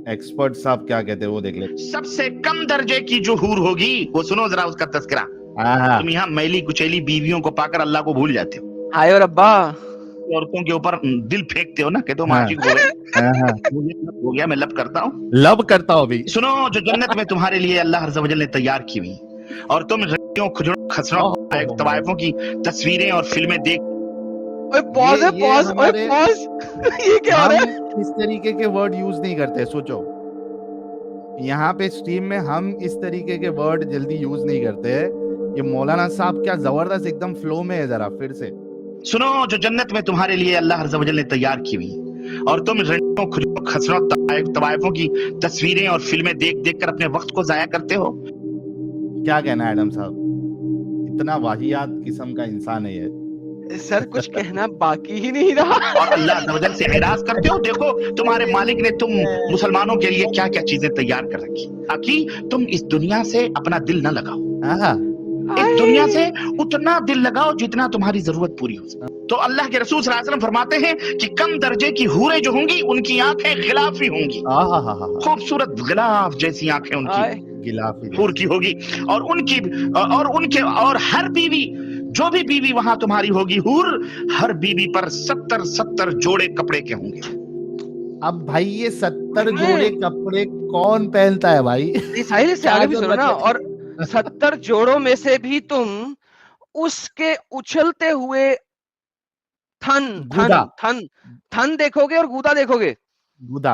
Expert साहब क्या कहते हैं वो देख ले। सबसे कम दर्जे की जो हूर होगी वो सुनो जरा उसका तस्करा। हाँ तुम यहाँ मैली कुचैली बीवियों को पाकर अल्लाह को भूल जाते हो, हाय और अब्बा औरतों के ऊपर दिल फेंकते हो ना, कहते हो हाँ। आशिक हो गए, हाँ, मुझे लब हो गया, मैं लब करता हूँ। लब करता हूँ अभी। सुनो, जो जन्नत में तुम्हारे लिए अल्लाह अज़्ज़ व जल ने तैयार की हुई, और तुम रंगियों खुजरों खसरों तवाइफों की तस्वीरें और फिल्में देख। ओए पॉज है, ये पॉज, ओए हमारे पॉज ये क्या हो रहा है? हम इस तरीके के वर्ड यूज नहीं करते। सोचो यहाँ पे स्ट्रीम में हम इस तरीके के वर्ड जल्दी यूज नहीं करते। ये मौलाना साहब क्या जबरदस्त एकदम फ्लो में है, जरा फिर से सुनो, जो जन्नत में तुम्हारे लिए अल्लाह अज़्ज़ व जल ने तैयार की हुई, और तुम रंगियों खुजरों खसरों तवाइफों की तस्वीरें और फिल्में देख देख कर अपने वक्त को जाया करते हो। क्या कहना है एडम साहब? इतना वाहियात किस्म का इंसान है ये। सर कुछ कहना बाकी ही नहीं रहा। और अल्लाह अज़्ज़ व जल से एराज करते हो, देखो तुम्हारे मालिक ने तुम मुसलमानों के लिए क्या क्या चीजें तैयार कर रखी, ताकि तुम इस दुनिया से अपना दिल न लगाओ। आहा, इस दुनिया से उतना दिल लगाओ जितना तुम्हारी जरूरत पूरी हो सके। तो अल्लाह के रसूल सल्लल्लाहु अलैहि वसल्लम फरमाते हैं कि कम दर्जे की हूरें जो होंगी उनकी आंखें गिलाफी होंगी, आहा, खूबसूरत गिलाफ जैसी आंखें आए। उनकी गिलाफी हूर की होगी। और उनके और हर बीवी, जो भी बीवी वहां तुम्हारी होगी हूर, हर बीवी पर 70 जोड़े कपड़े के होंगे। अब भाई ये 70 जोड़े कपड़े कौन पहनता है भाई? साहिल इससे आगे भी सुनो ना। और 70 जोड़ों में से भी तुम उसके उछलते हुए थन गुदा। थन देखोगे और गूदा देखोगे। गुदा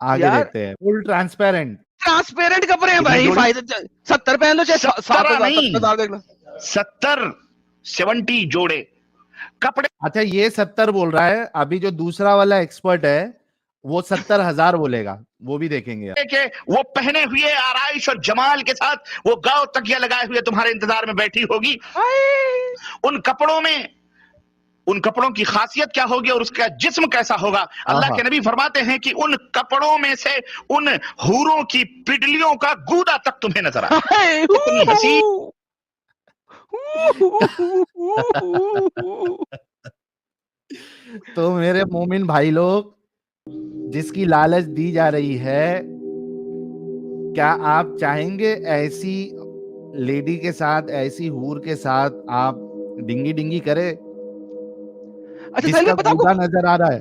आगे यार, देखते हैं। फुल ट्रांसपेरेंट ट्रांसपेरेंट कपड़े हैं भाई। फायदे 70 पहन लो चाहे 7,000 देख लो। 70 जोड़े कपड़े। अच्छा ये 70 बोल रहा है, अभी जो दूसरा वाला एक्सपर्ट है वो 70,000 बोलेगा, वो भी देखेंगे। के वो पहने हुए आराइश और जमाल के साथ वो गाँव तकिया लगाए हुए तुम्हारे इंतजार में बैठी होगी। उन कपड़ों की खासियत क्या होगी और उसका जिस्म कैसा होगा? अल्लाह के नबी फरमाते हैं कि उन कपड़ों में से उन हूरों की पिडलियों का गूदा तक तुम्हें नजर आए। इतनी हसीन। तो मेरे मोमिन भाई लोग, जिसकी लालच दी जा रही है, क्या आप चाहेंगे ऐसी लेडी के साथ, ऐसी हूर के साथ आप डिंगी करे? अच्छा जिसका गूदा नजर आ रहा है।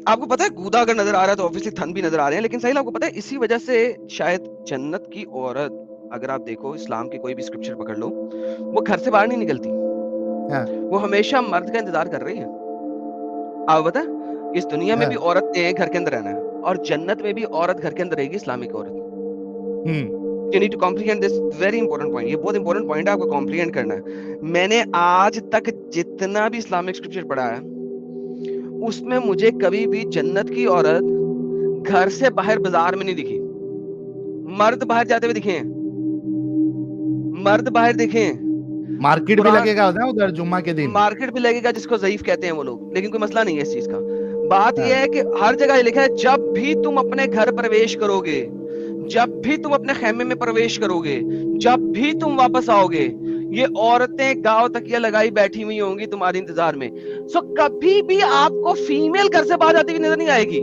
आपको पता है गूदा अगर नजर आ रहा है तो ऑब्वियसली थन भी नजर आ रहे हैं। लेकिन साहिल आपको पता है इसी वजह से शायद जन्नत की औरत, अगर आप देखो इस्लाम की कोई भी स्क्रिप्चर पकड़ लो, वो घर से बाहर नहीं निकलती। हाँ। वो हमेशा मर्द का इंतजार कर रही है। आप पता है इस दुनिया में भी औरत ने घर के अंदर रहना है और जन्नत में भी औरत घर के अंदर रहेगी, इस्लामिक औरत। You need to comprehend this very important point. ये बहुत इंपॉर्टेंट पॉइंट है, आपको कॉम्प्रीहेंड करना है। मैंने आज तक जितना भी इस्लामिक स्क्रिप्चर पढ़ा है उसमें मुझे कभी भी जन्नत की औरत घर से बाहर बाजार में नहीं दिखी। मर्द बाहर जाते हुए दिखे हैं, मर्द बाहर दिखे हैं। मार्केट भी लगेगा उधर जुम्मा के दिन, मार्केट भी लगेगा जिसको ज़ईफ कहते हैं वो लोग, लेकिन कोई मसला नहीं है इस चीज का। बात यह है कि हर जगह लिखा है जब भी तुम अपने घर प्रवेश करोगे, जब भी तुम अपने खेमे में प्रवेश करोगे, जब भी तुम वापस आओगे, ये औरतें गांव तकिया लगाई बैठी हुई होंगी तुम्हारे इंतजार में। सो कभी भी आपको फीमेल घर से बाहर जाती हुई नजर नहीं आएगी।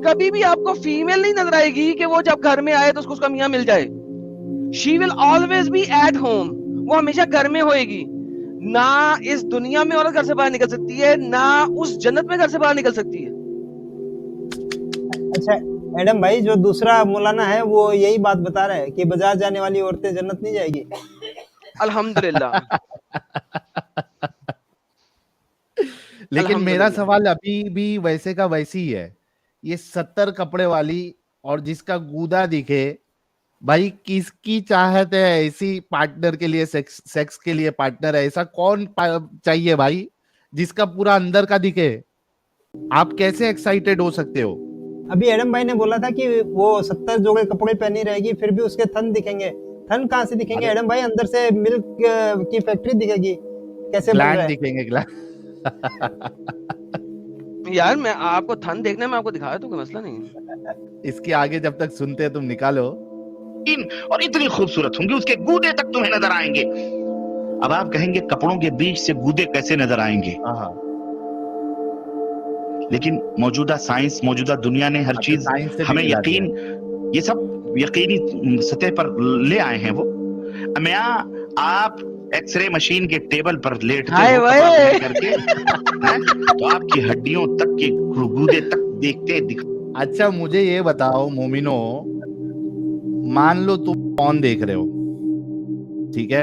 कभी भी आपको फीमेल नहीं नजर आएगी कि वो जब घर में आए तो उसका मियां मिल जाए। She will always be at home. वो हमेशा घर में होएगी। ना इस दुनिया में औरत घर से बाहर निकल सकती है, ना उस जन्नत में घर से बाहर निकल सकती है। अच्छा एडम भाई, जो दूसरा मौलाना है वो यही बात बता रहा है कि बाजार जाने वाली औरतें जन्नत नहीं जाएगी। अल्हम्दुलिल्लाह। लेकिन मेरा सवाल अभी भी वैसे का वैसी ही है। ये 70 कपड़े वाली और जिसका गूदा दिखे, भाई किसकी चाहत है ऐसी पार्टनर के लिए? सेक्स के लिए पार्टनर है ऐसा कौन चाहिए भाई, जिसका पूरा अंदर का दिखे? आप कैसे एक्साइटेड हो सकते हो? अभी एडम भाई ने बोला था कि वो 70 जोड़े कपड़े पहनी रहेगी फिर भी उसके थन दिखेंगे। थन कहाँ से दिखेंगे एडम भाई? अंदर से मिल्क की फैक्ट्री दिखेगी। कैसे ग्लैंड दिखेंगे? यार मैं आपको थन देखना, मैं आपको दिखाया तो कोई मसला नहीं है। इसके आगे जब तक सुनते हैं तुम निकालो। और इतनी खूबसूरत होंगी, उसके गूदे तक तुम्हें नजर आएंगे। अब आप कहेंगे कपड़ों के बीच से गूदे कैसे नजर आएंगे? लेकिन मौजूदा साइंस, मौजूदा दुनिया ने हर चीज साइंस से भी हमें मिला यकीन, ये सब यकीनी सतह पर ले आए हैं। वो मैं आप एक्सरे मशीन के टेबल पर लेटते हाय हो भाई। कपड़ा पहन करके, हैं? तो आपकी हड्डियों तक के गुर्दे तक देखते अच्छा मुझे ये बताओ मोमिनो, मान लो तुम कौन देख रहे हो, ठीक है,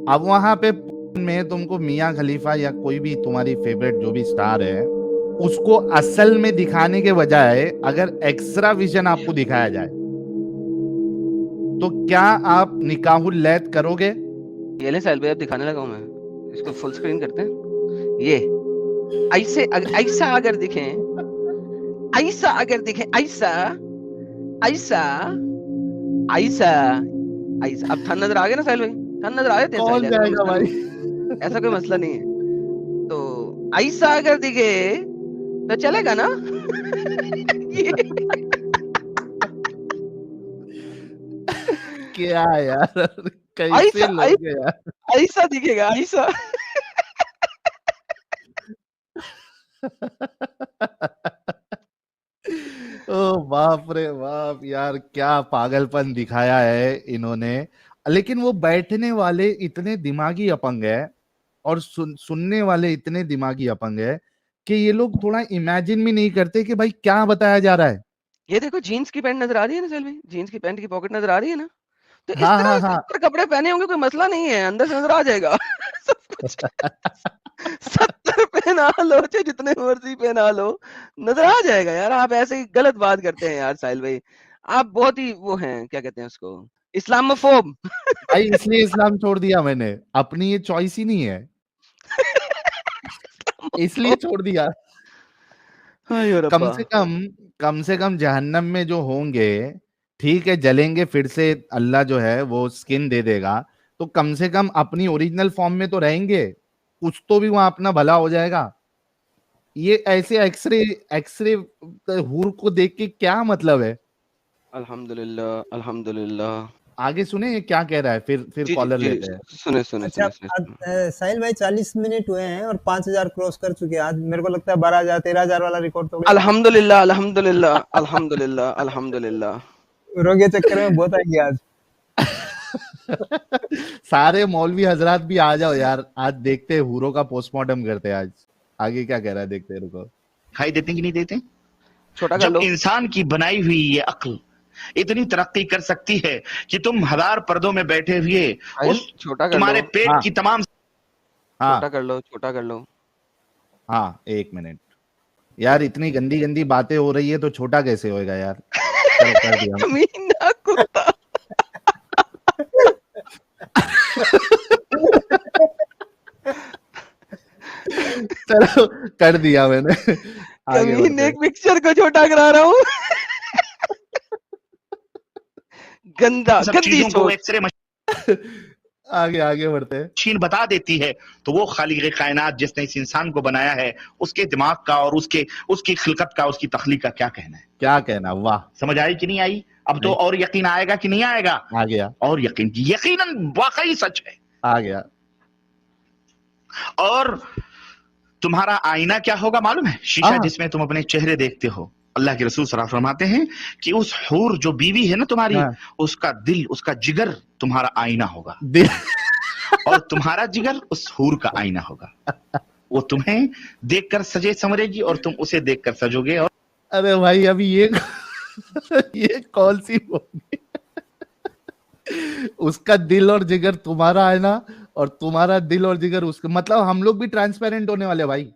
अब वहां पे में तुमको मियां खलीफा या कोई भी तुम्हारी फेवरेट जो भी स्टार है उसको असल में दिखाने के बजाय अगर एक्स्ट्रा विजन आपको दिखाया जाए तो क्या आप निकाहुल लैत करोगे? ये ले साहिल भाई, अब दिखाने लगा हूं मैं इसको, फुल स्क्रीन करते हैं। ये ऐसे ऐसा अगर दिखे, ऐसा अगर दिखे, ऐसा ऐसा ऐसा ऐसा। अब थन नजर आ गया ना साहिल भाई, थन नजर आ जाते हैं साहिल, कौन ऐसा कोई जाएगा मसला भाई? नहीं है, ऐसा कोई मसला नहीं है। तो ऐसा अगर दिखे तो चलेगा ना? ये क्या यार, कैसे ऐसा लोग हैं यार। ऐसा दिखेगा, ऐसा। ओ बाप रे बाप यार, क्या पागलपन दिखाया है इन्होंने। लेकिन वो बैठने वाले इतने दिमागी अपंग है और सुनने वाले इतने दिमागी अपंग है कि ये लोग थोड़ा इमेजिन भी नहीं करते कि भाई क्या बताया जा रहा है। ये देखो जीन्स की पैंट नजर आ रही है ना साहिल भाई, जीन्स की पैंट की पॉकेट नजर आ रही है ना? तो इस हाँ हाँ तरह हाँ। 70 कपड़े पहने होंगे, कोई मसला नहीं है, अंदर से नजर आ जाएगा सब कुछ। 70 पहना लो, चाहे जितने मर्जी पहना लो, नजर आ जाएगा यार। आप ऐसे ही गलत बात करते हैं यार साहिल भाई, आप बहुत ही वो हैं, क्या कहते हैं उसको, इस्लामोफोब। भाई इसलिए इस्लाम छोड़ दिया मैंने, अपनी ये चॉइस ही नहीं है, इसलिए छोड़ दिया। हाय कम रब्बा। से कम, कम से कम जहन्नम में जो होंगे, ठीक है जलेंगे फिर से, अल्लाह जो है वो स्किन दे देगा, तो कम से कम अपनी ओरिजिनल फॉर्म में तो रहेंगे, कुछ तो भी वहां अपना भला हो जाएगा। ये ऐसे एक्सरे, एक्सरे हूर को देख के क्या मतलब है? अल्हम्दुलिल्लाह अल्हम्दुलिल्लाह। आगे सुने ये क्या कह रहा है, फिर जी जी कॉलर जी, लेते हैं। सुने सुने अच्छा सुने सुने। साहिल भाई 40 मिनट हुए हैं और 5000 क्रॉस कर चुके हैं आज। मेरे को लगता है 12000 13000 वाला रिकॉर्ड तो गया। अल्हम्दुलिल्लाह अल्हम्दुलिल्लाह अल्हम्दुलिल्लाह अल्हम्दुलिल्लाह। रोगे चक्कर में बहुत आएंगे आज। सारे मौलवी हजरात भी आ जाओ यार, आज देखते हैं हूरों का पोस्टमार्टम करते हैं आज। आगे क्या कह रहा है देखते हैं, रुको। दिखाई देते कि नहीं देते? छोटा कर जब लो। इंसान की बनाई हुई ये अक्ल इतनी तरक्की कर सकती है कि तुम 1000 पर्दों में बैठे हुए उस छोटा कर तुम्हारे लो, पेट हाँ की तमाम हाँ छोटा कर लो, छोटा कर लो। हाँ, एक मिनट यार, इतनी गंदी गंदी बातें हो रही है तो छोटा कैसे होएगा यार। चलो कर दिया। कमीना कुत्ता। चलो कर दिया मैंने। आगे कमीने बढ़ते एक पिक्चर को छोटा करा रहा हूँ। गंदा सब गंदी चीजों को सोच। एक्सरे हैं। आगे आगे बढ़ते हैं। मशीन बता देती है, तो वो खालिक कायनात जिसने इस इंसान को बनाया है, उसके दिमाग का और उसकी खिलकत का, उसकी तख्लीक का क्या कहना है? क्या कहना, वाह। समझ आई कि नहीं आई? अब तो नहीं। और यकीन आएगा कि नहीं आएगा? आ गया, और यकीन, यकीनन वाकई सच है। आ गया। और तुम्हारा आईना क्या होगा मालूम है? शीशा हाँ। जिसमें तुम अपने चेहरे देखते हो। अल्लाह के रसूल सल्लल्लाहु अलैहि वसल्लम फरमाते हैं कि उस हूर जो बीवी है ना तुम्हारी, हाँ। उसका दिल, उसका जिगर तुम्हारा आईना होगा, दिल। और तुम्हारा जिगर उस हूर का आईना होगा। वो तुम्हें देखकर सजे संवरेगी और तुम उसे देखकर सजोगे। और अरे भाई अभी ये कौन सी होगी? उसका दिल और जिगर तुम्हारा आईना और तुम्हारा दिल और जिगर उसका, मतलब हम लोग भी ट्रांसपेरेंट होने वाले भाई।